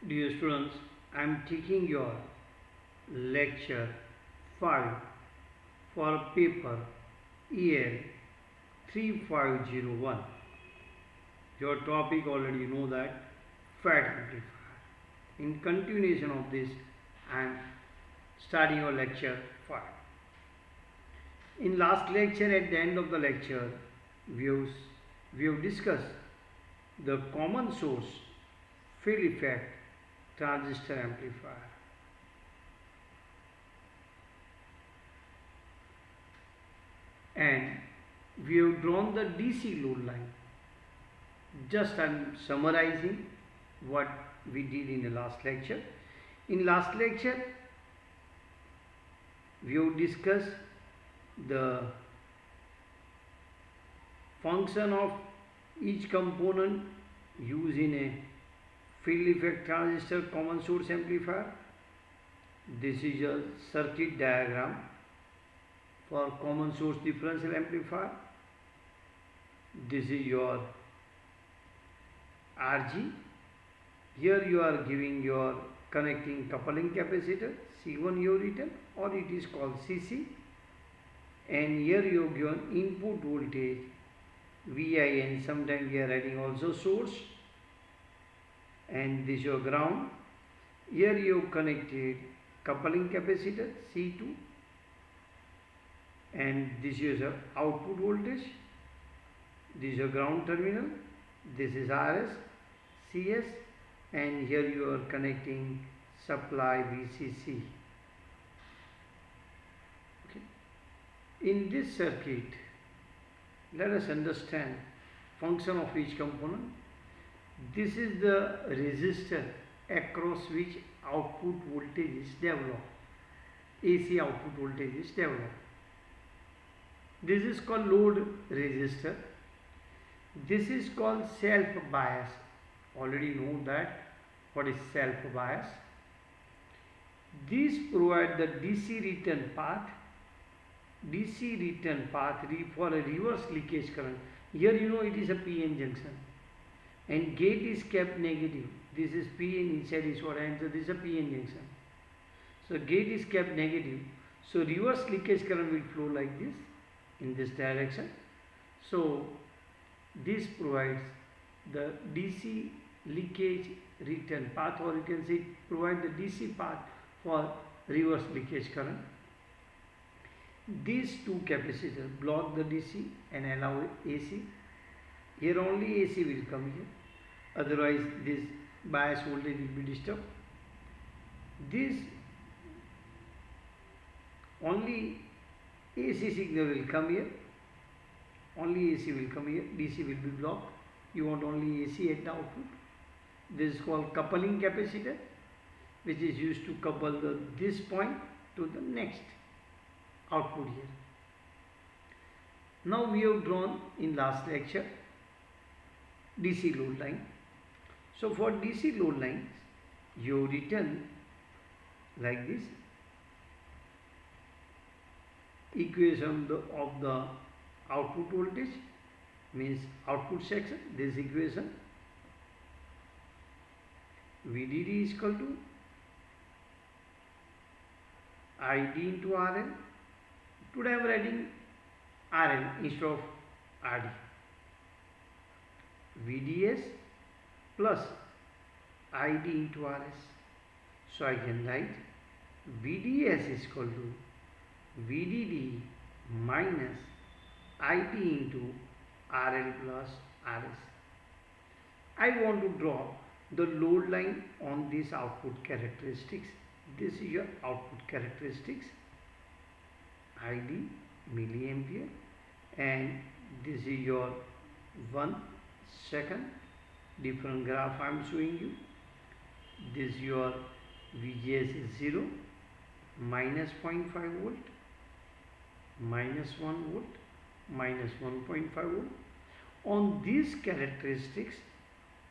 Dear students, I am taking your lecture 5 for paper EL 3501. Your topic already you know that fat amplifier. In continuation of this, I am starting your lecture 5. In last lecture, at the end of the lecture, we have discussed the common source field effect transistor amplifier. And we have drawn the DC load line. Just I am summarizing what we did in the last lecture. In last lecture, we have discussed the function of each component used in a field effect transistor common source amplifier. This is a circuit diagram for common source differential amplifier. This is your RG. Here you are giving your connecting coupling capacitor C1 you have written, or it is called CC, and here you have given input voltage Vi, and sometimes we are writing also source, and this is your ground. Here you have connected coupling capacitor C2, and this is your output voltage. This is your ground terminal. This is RS, CS, and here you are connecting supply VCC. Okay. In this circuit, let us understand function of each component. This is the resistor across which output voltage is developed. AC output voltage is developed. This is called load resistor. This is called self bias. Already know that what is self bias. These provide the DC return path. DC return path for a reverse leakage current. Here you know it is a PN junction, and gate is kept negative. This is PN, inside is what, and so this is a PN junction. So gate is kept negative. So reverse leakage current will flow like this in this direction. So this provides the DC leakage return path, or you can say provide the DC path for reverse leakage current. These two capacitors block the DC and allow AC. Here only AC will come here, otherwise this bias voltage will be disturbed. This only AC signal will come here, only AC will come here, DC will be blocked. You want only AC at the output. This is called coupling capacitor, which is used to couple this point to the next output here. Now we have drawn in last lecture DC load line. So for DC load lines, you written like this equation of the output voltage, means output section. This equation VDD is equal to ID into RL. Today I am writing RL instead of RD. VDS plus ID into RS. So I can write VDS is equal to VDD minus ID into RL plus RS. I want to draw the load line on these output characteristics. This is your output characteristics, ID milliampere, and this is your 1 second different graph I am showing you. This is your VGS is 0, minus 0.5 volt, minus 1 volt, minus 1.5 volt. On these characteristics,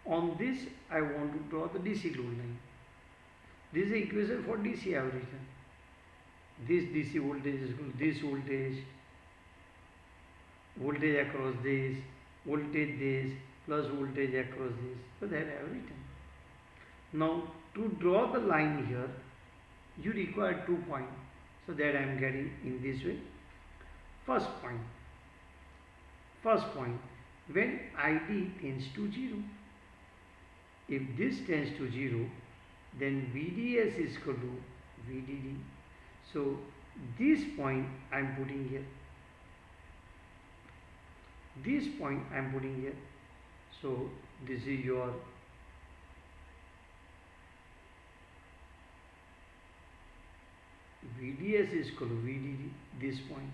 on this I want to draw the DC load line. This is the equation for DC I have written. This DC voltage is equal to this voltage, voltage across this, voltage this, plus voltage across this. So that I have written. Now to draw the line here, you require 2 points. So that I am getting in this way. First point, when ID tends to 0. If this tends to 0, then VDS is equal to VDD. So this point I am putting here. This point I am putting here. So this is your VDS is equal to VDD, this point.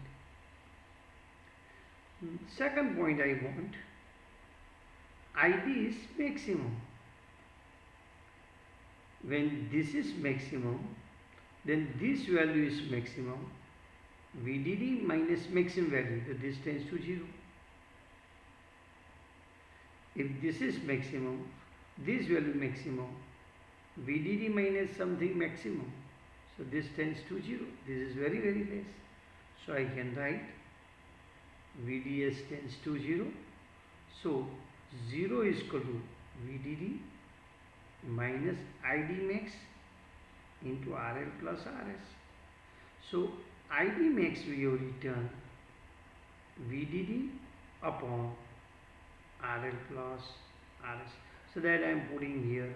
Second point I want, ID is maximum. When this is maximum, then this value is maximum. VDD minus maximum value, so this tends to 0. If this is maximum, this value maximum, VDD minus something maximum, so this tends to 0. This is very less. So I can write VDS tends to 0. So 0 is equal to VDD minus ID max into RL plus RS. So ID max we have written VDD upon RL plus RS. So that I am putting here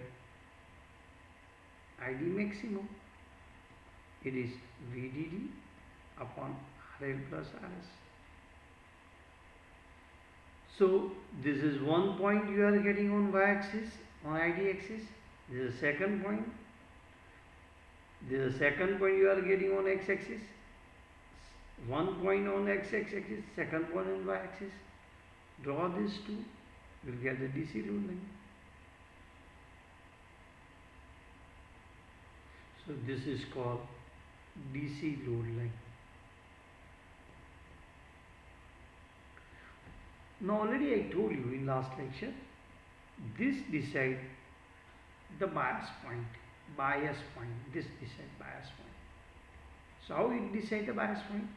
ID maximum. It is VDD upon RL plus RS. So this is one point you are getting on y-axis, on ID axis. This is second point. This is second point you are getting on x-axis. One point on x-axis, second point on y-axis. Draw these two, you will get the DC load line. So this is called DC load line. Now already I told you in last lecture, this decide the bias point, this decide bias point. So how it decide the bias point?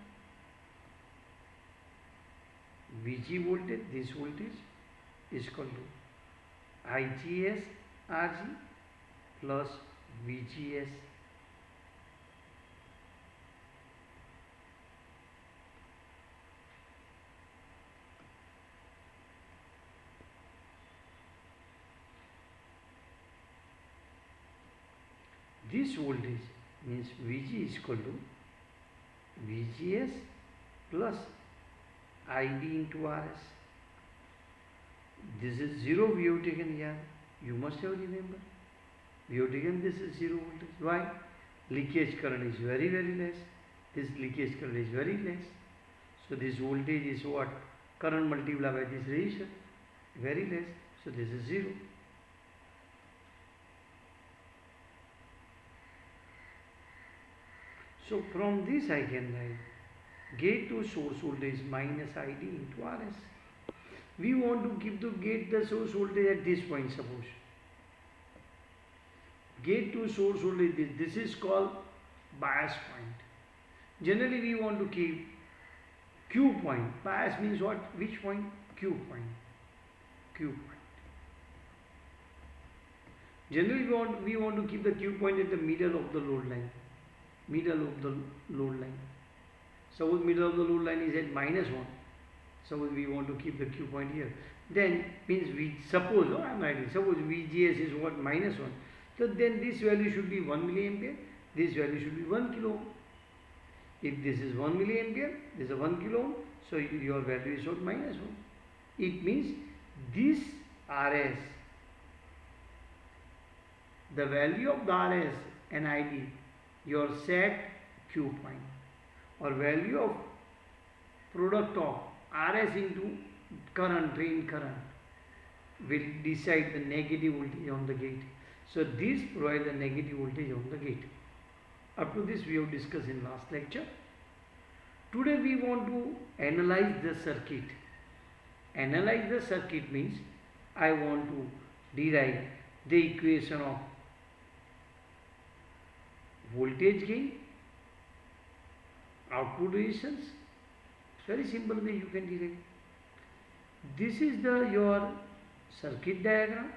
VG voltage, this voltage is equal to IGS RG plus VGS this voltage means VG is equal to VGS plus ID into RS. This is 0 we have taken here. You must have remembered. We have taken this is 0 voltage. Why? Leakage current is very less. This leakage current is very less. So this voltage is what? Current multiplied by this resistance. Very less. So this is 0. So from this I can write gate to source voltage minus ID into RS. We want to keep the gate the source voltage at this point, suppose. Gate to source voltage, this is called bias point. Generally we want to keep Q point. Bias means what? Which point? Q point. Q point. Generally we want to keep the Q point at the middle of the load line. Suppose middle of the load line is at -1. Suppose we want to keep the Q point here. Then means suppose VGS is what? -1. So then this value should be 1 milliampere. This value should be 1 kilo ohm. If this is 1 milliampere, this is 1 kilo ohm. So your value is what? -1. It means this RS, the value of the RS and ID, your set Q point, or value of product of RS into current, drain current, will decide the negative voltage on the gate. So this provides the negative voltage on the gate. Up to this we have discussed in last lecture. Today we want to analyze the circuit. Analyze the circuit means I want to derive the equation of voltage gain, output resistance. Very simple way you can derive. This is your circuit diagram.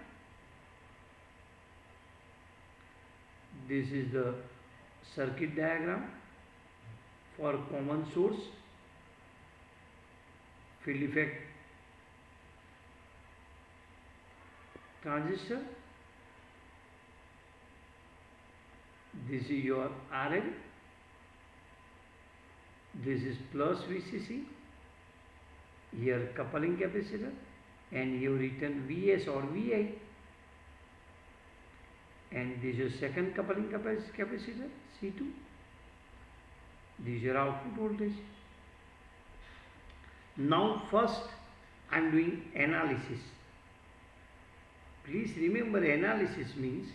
this is the circuit diagram for common source field effect transistor. This is your RL, this is plus VCC, here coupling capacitor, and you written Vs or Vi, and this is second coupling capacitor C2. This is your output voltage. Now first I am doing analysis. Please remember, analysis means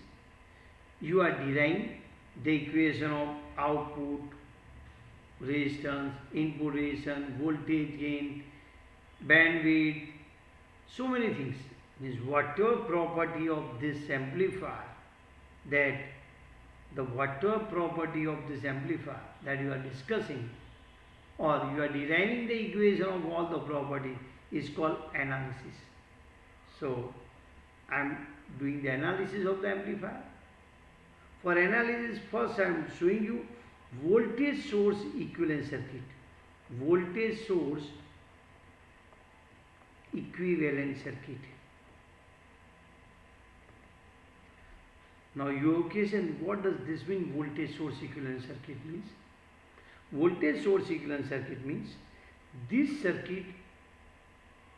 you are deriving the equation of output, resistance, input resistance, voltage gain, bandwidth, so many things. Means whatever property of this amplifier, that the whatever property of this amplifier that you are discussing, or you are deriving the equation of all the property, is called analysis. So I am doing the analysis of the amplifier. For analysis, first I am showing you voltage source equivalent circuit. Voltage source equivalent circuit. Now your question, what does this mean, voltage source equivalent circuit means? Voltage source equivalent circuit means this circuit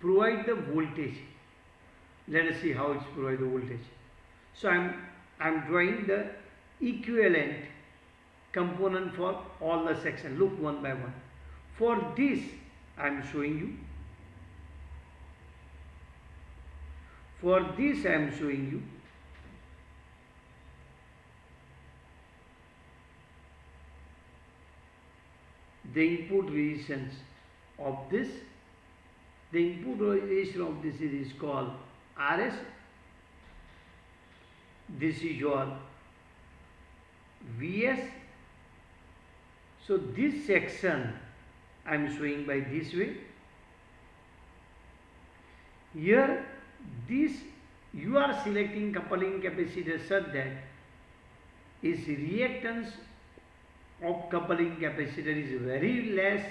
provide the voltage. Let us see how it provide the voltage. So I am drawing the equivalent component for all the section. Look one by one. For this I am showing you. For this I am showing you the input resistance of this. The input resistance of this is called RS. This is your Vs. So this section I am showing by this way. Here this you are selecting coupling capacitor such that its reactance of coupling capacitor is very less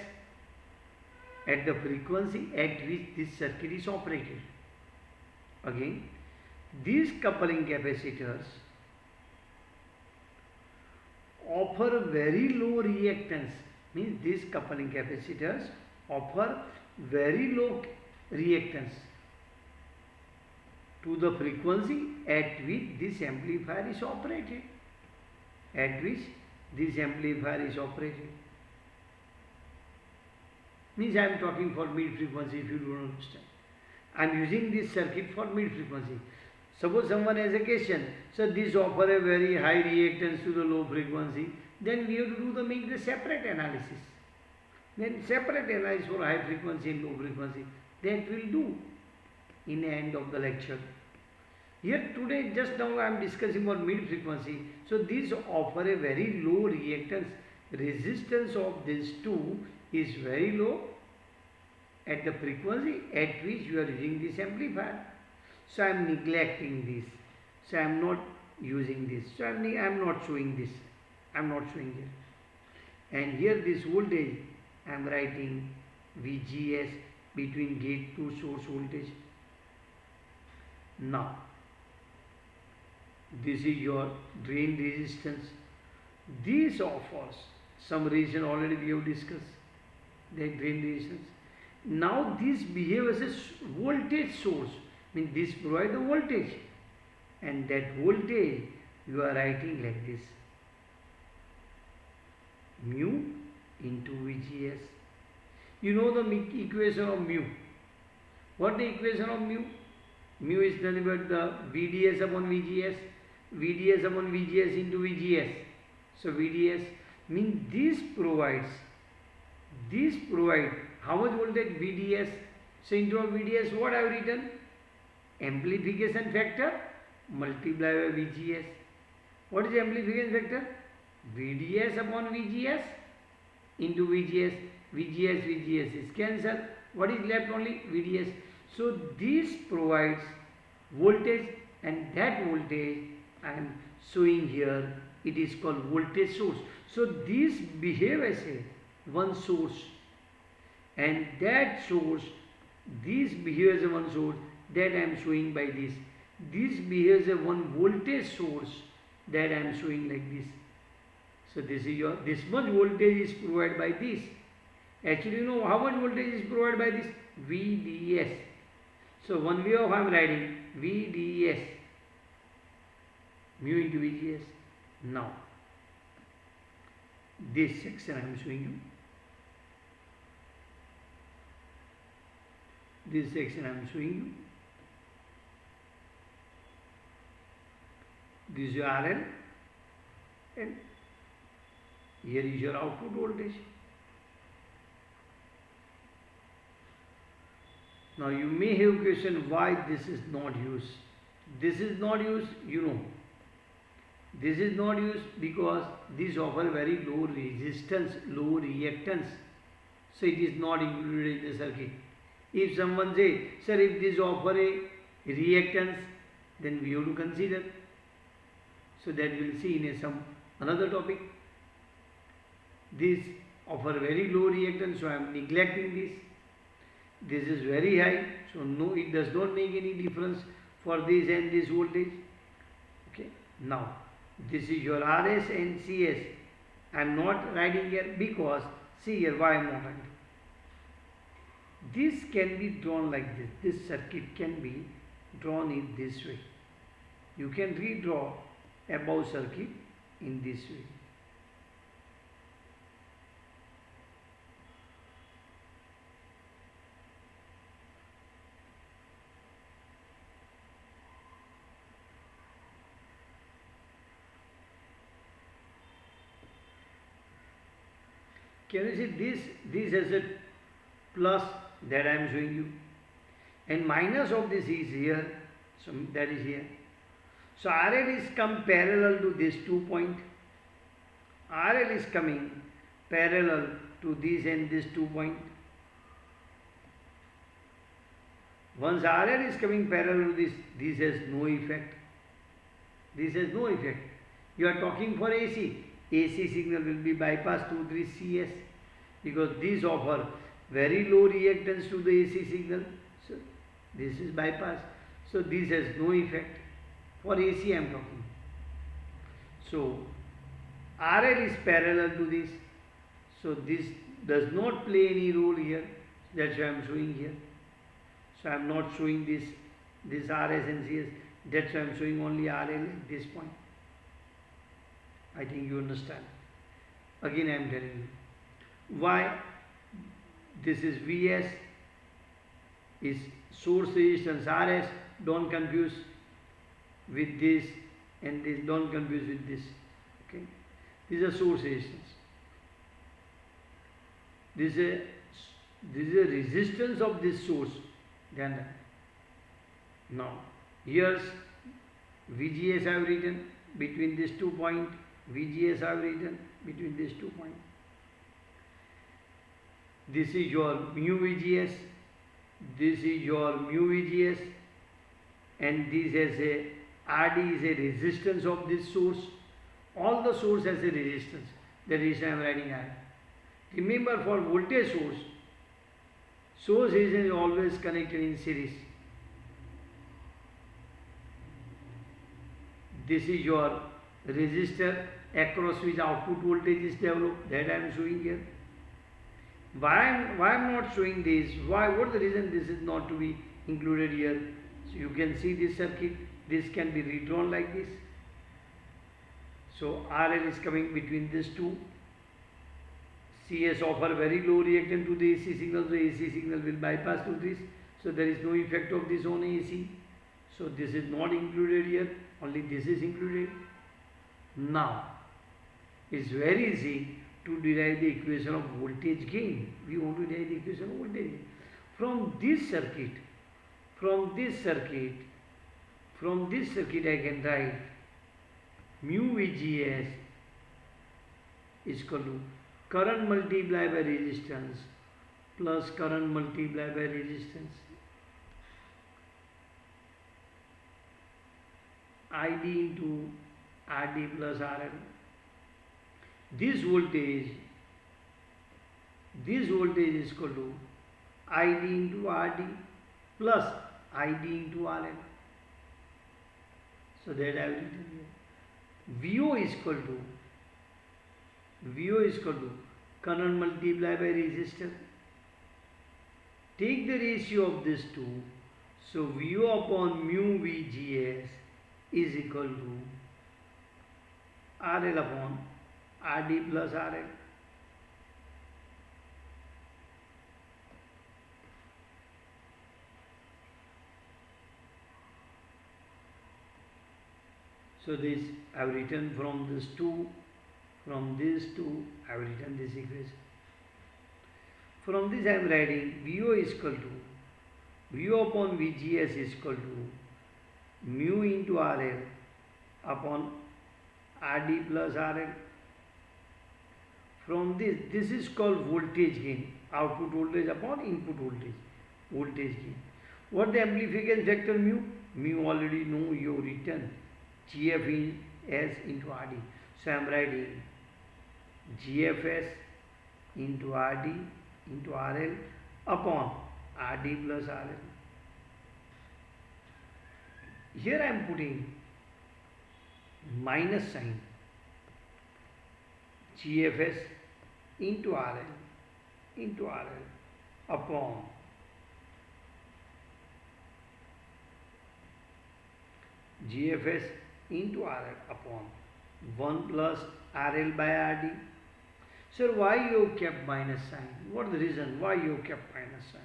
at the frequency at which this circuit is operated. Again, these coupling capacitors offer very low reactance, means these coupling capacitors offer very low reactance to the frequency at which this amplifier is operated. At which this amplifier is operated. Means I am talking for mid frequency, if you don't understand. I am using this circuit for mid frequency. Suppose someone has a question, so this offer a very high reactance to the low frequency, then we have to make the separate analysis. Then separate analysis for high frequency and low frequency. That will do in the end of the lecture. Here today, just now I am discussing about mid frequency. So these offer a very low reactance. Resistance of these two is very low at the frequency at which you are using this amplifier. So I am neglecting this. So I am not using this. So I am not showing this. I am not showing here. And here this voltage I am writing VGS between gate to source voltage. Now this is your drain resistance. This offers some resistance, already we have discussed the drain resistance. Now this behaves as a voltage source, means this provides the voltage, and that voltage you are writing like this, mu into VGS. You know the equation of mu. What the equation of mu? Mu is nothing but the VDS upon VGS, VDS upon VGS into VGS. So VDS means this provides how much voltage? VDS. So into VDS, what I have written? Amplification factor multiplied by VGS. What is amplification factor? VDS upon VGS into VGS. VGS is cancelled. What is left? Only VDS. So this provides voltage, and that voltage I am showing here, it is called voltage source. So these behave as a one source, and that source, this behaves as a one source, that I am showing by this. This behaves as one voltage source, that I am showing like this. So this is your, this much voltage is provided by this. Actually, you know how much voltage is provided by this? VDS. So one way of I am writing VDS, mu into VGS. Now, this section I am showing you. This section I am showing you. This is your RL, and here is your output voltage. Now you may have question why this is not used. This is not used, you know. This is not used because this offer very low resistance, low reactance. So it is not included in the circuit. If someone say, sir, if this offer a reactance, then we have to consider. So that we will see in some another topic. This offer very low reactance, so I am neglecting this. This is very high, so no, it does not make any difference for this and this voltage. Okay. Now, this is your RS and CS. I am not writing here because, see here why I am not writing. This can be drawn like this. This circuit can be drawn in this way. You can redraw above circuit in this way. Can you see this? This has a plus that I am showing you, and minus of this is here, so that is here. So RL is come parallel to this 2 point. RL is coming parallel to this and this 2 point. Once RL is coming parallel to this, this has no effect. This has no effect. You are talking for AC. AC signal will be bypassed to this CS because these offer very low reactance to the AC signal. So this is bypassed. So this has no effect. For AC I am talking. So RL is parallel to this. So this does not play any role here. That's why I am showing here. So I am not showing this RS and CS. That's why I am showing only RL at this point. I think you understand. Again I am telling you. Why this is VS is source resistance RS. Don't confuse with this and this. Don't confuse with this. Okay. This is a source resistance. This is a resistance of this source. Then now here's VGS I have written between these 2 points. VGS I have written between these 2 points. This is your mu VGS. This is your mu VGS, and this has a RD is a resistance of this source. All the source has a resistance. The reason I am writing R. Remember, for voltage source resistance is always connected in series. This is your resistor across which output voltage is developed. That I am showing here. Why I am not showing this? Why? What is the reason this is not to be included here? So you can see this circuit. This can be redrawn like this. So RL is coming between these two. CS offer very low reactance to the AC signal. So AC signal will bypass to this. So there is no effect of this on AC. So this is not included here. Only this is included. Now it's very easy to derive the equation of voltage gain. We want to derive the equation of voltage gain. From this circuit I can write mu VGS is equal to current multiplied by resistance plus current multiplied by resistance. ID into RD plus RL. This voltage is equal to ID into RD plus ID into RL. So that I will written here. VO is equal to current multiplied by resistor. Take the ratio of these two. So VO upon mu VGS is equal to RL upon RD plus RL. So this I have written from these two I have written this equation. From this I am writing VO is equal to VO upon VGS is equal to mu into RL upon RD plus RL. From this is called voltage gain, output voltage upon input voltage gain. What the amplification factor mu? Mu already know you written GFS into RD. So I am writing GFS into RD into RL upon RD plus RL. Here I am putting minus sign GFS into RL upon GFS into RL upon 1 plus RL by RD. Sir, why you kept minus sign? What is the reason why you kept minus sign?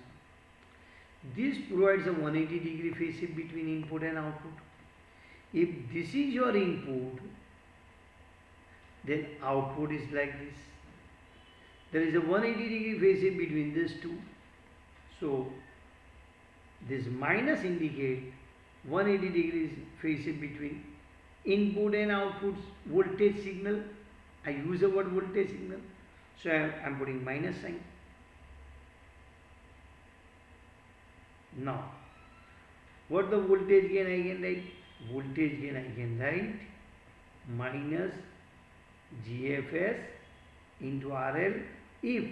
This provides a 180-degree phase shift between input and output. If this is your input, then output is like this. There is a 180-degree phase shift between these two. So this minus indicate 180 degrees phase shift between input and output voltage signal. I use the word voltage signal. So I am putting minus sign. Now, what the voltage gain I can write? Voltage gain I can write minus GFS into RL if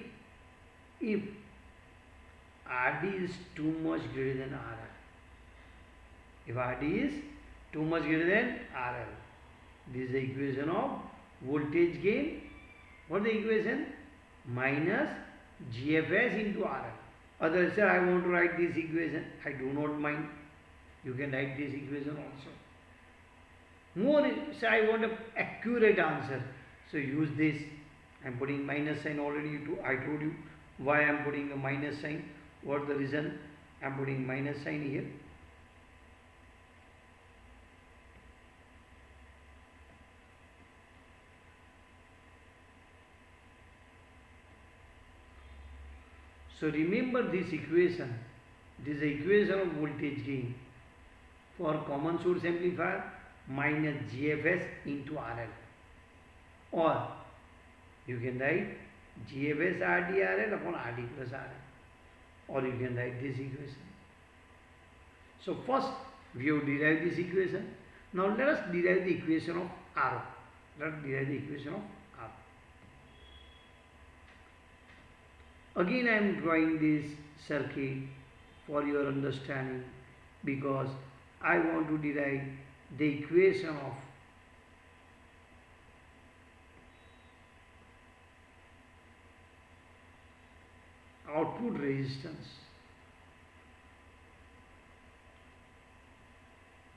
RD is too much greater than RL. If RD is too much greater than RL. This is the equation of voltage gain. What is the equation? Minus GFS into RL. Others say I want to write this equation. I do not mind. You can write this equation also. More say I want an accurate answer. So use this. I am putting minus sign already. I told you why I am putting a minus sign. What the reason I am putting minus sign here? So remember this equation. This is the equation of voltage gain for common source amplifier minus GFS into RL. Or you can write GFS RD RL upon RD plus RL. Or you can write this equation. So first we have derived this equation. Now let us derive the equation of R. Let us derive the equation of R. Again I am drawing this circuit for your understanding because I want to derive the equation of output resistance.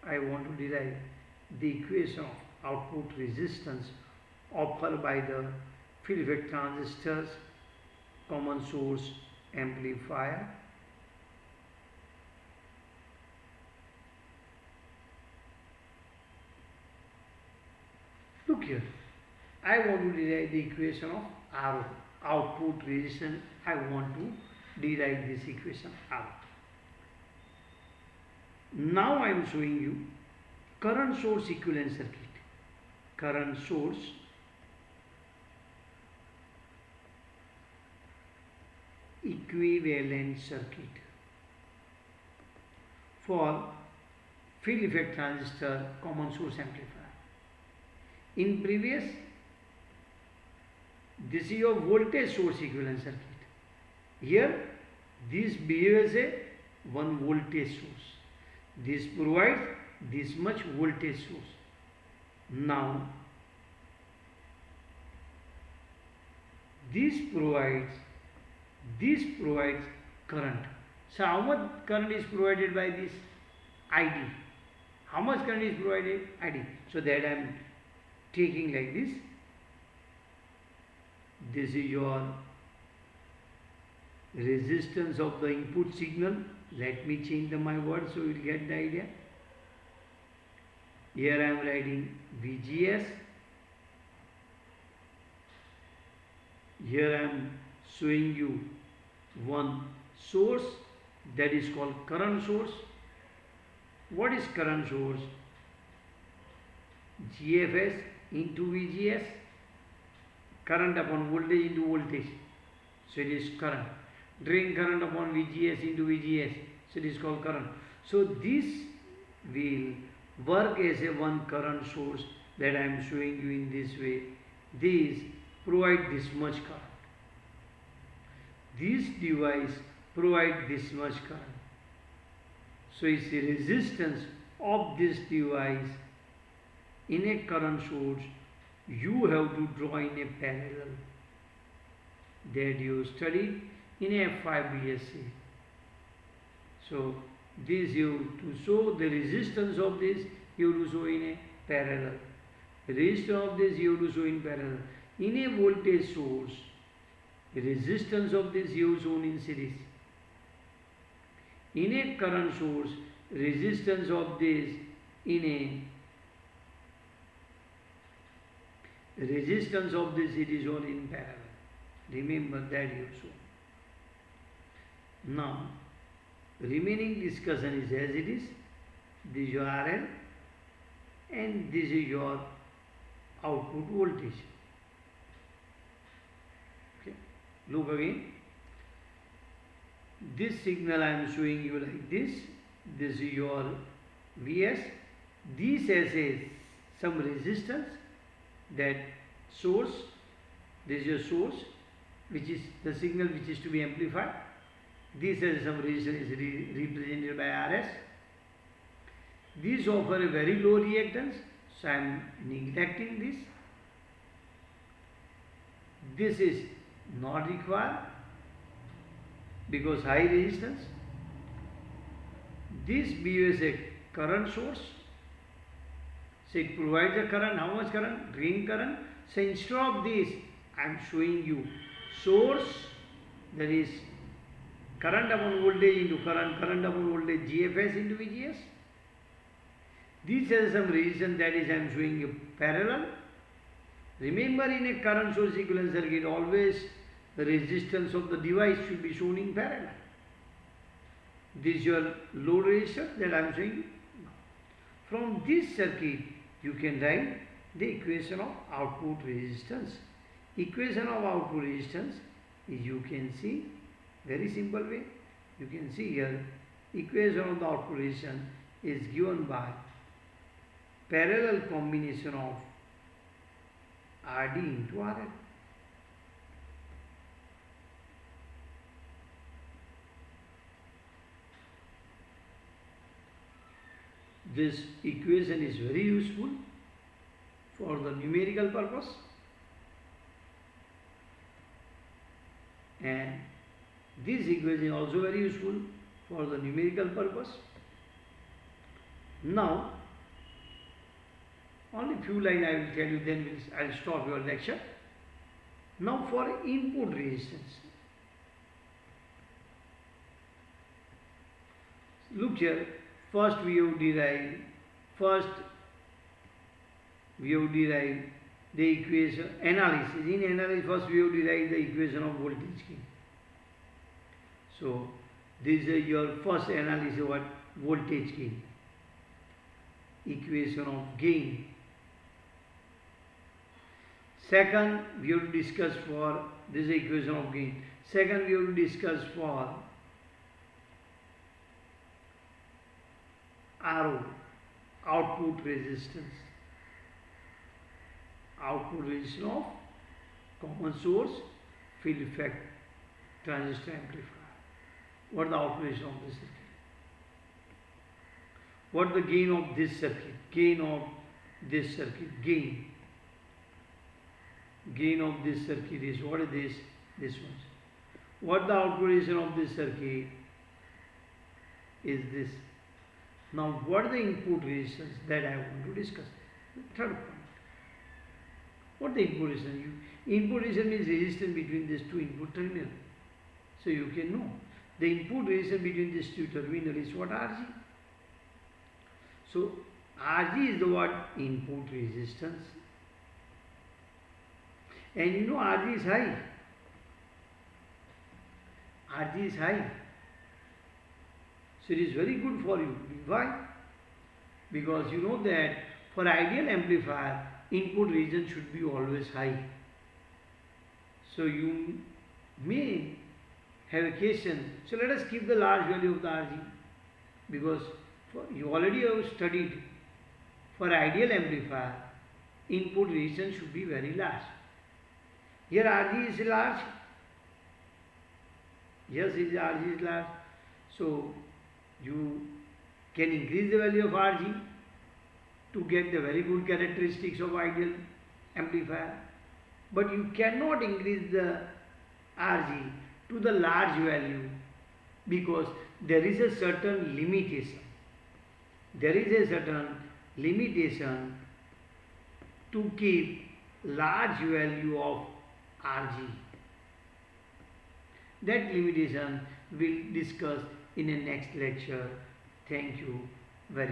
I want to derive the equation of output resistance offered by the field effect transistors, common source amplifier. Look here, I want to derive the equation of R, output resistance. I want to derive this equation R. Now I am showing you current source equivalent circuit. Current source equivalent circuit for field effect transistor, common source amplifier. In previous, this is your voltage source equivalent circuit. Here, this behaves as a one voltage source. This provides this much voltage source. Now, this provides current. So how much current is provided by this? ID. How much current is provided? ID. So that I am taking like this. This is your resistance of the input signal. Let me change my word so you will get the idea. Here I am writing VGS. Here I am showing you one source that is called current source. What is current source? GFS into VGS, current upon voltage into voltage, so it is current. Drain current upon VGS into VGS, so it is called current. So this will work as a one current source that I am showing you in this way. This provide this much current. This device provide this much current. So it's the resistance of this device in a current source you have to draw in a parallel that you studied in a 5 BSc. So this you to show the resistance of this you have to show in a parallel. The resistance of this you have to show in parallel. In a voltage source, the resistance of this you have shown in series. In a current source, resistance of this in a resistance of this it is all in parallel. Remember that you show. Now, remaining discussion is as it is. This is your RL and this is your output voltage. Okay. Look again. This signal I am showing you like this. This is your Vs. This has some resistance, that source. This is your source, which is the signal which is to be amplified. This has some resistance is represented by Rs. These offer a very low reactance, so I am neglecting this. This is not required because high resistance. This behaves a current source. So it provides a current. How much current? Drain current. So instead of this, I am showing you source, that is current upon voltage into current, current upon voltage, GFS into VGS. This has some resistance, that is I am showing you parallel. Remember, in a current source equivalent circuit, always the resistance of the device should be shown in parallel. This is your load resistance that I am showing you. From this circuit, you can write the equation of output resistance. Equation of output resistance is, you can see, very simple way. You can see here, equation of the output resistance is given by parallel combination of RD into RL. This equation is very useful for the numerical purpose, and this equation is also very useful for the numerical purpose. Now, only few lines I will tell you, then I will stop your lecture. Now for input resistance. Look here, first we have derived the equation analysis. In analysis, first we have derived the equation of voltage gain. So this is your first analysis of what? Voltage gain. Equation of gain. Second, we have to discuss for this equation of gain. Second, we have to discuss for RO. output resistance. Output resistance of common source field effect transistor amplifier. What is the output resistance of this circuit? What is the gain of this circuit? Gain of this circuit. Gain of this circuit is, what is this? This one. What the output resistance of this circuit is this. Now what is the input resistance that I want to discuss? The third point. What is the input resistance? Input resistance means resistance between these two input terminals. So you can know. The input resistance between these two terminals is what? Rg. So Rg is the what? Input resistance. And you know Rg is high. Rg is high. So it is very good for you. Why? Because you know that for ideal amplifier, input resistance should be always high. So you may have a question. So let us keep the large value of the Rg, because you already have studied for ideal amplifier, input resistance should be very large. Here Rg is large. Yes, Rg is large. So you can increase the value of Rg to get the very good characteristics of ideal amplifier. But you cannot increase the Rg to the large value, because there is a certain limitation. There is a certain limitation to keep large value of Rg. That limitation we'll discuss in a next lecture. Thank you very much.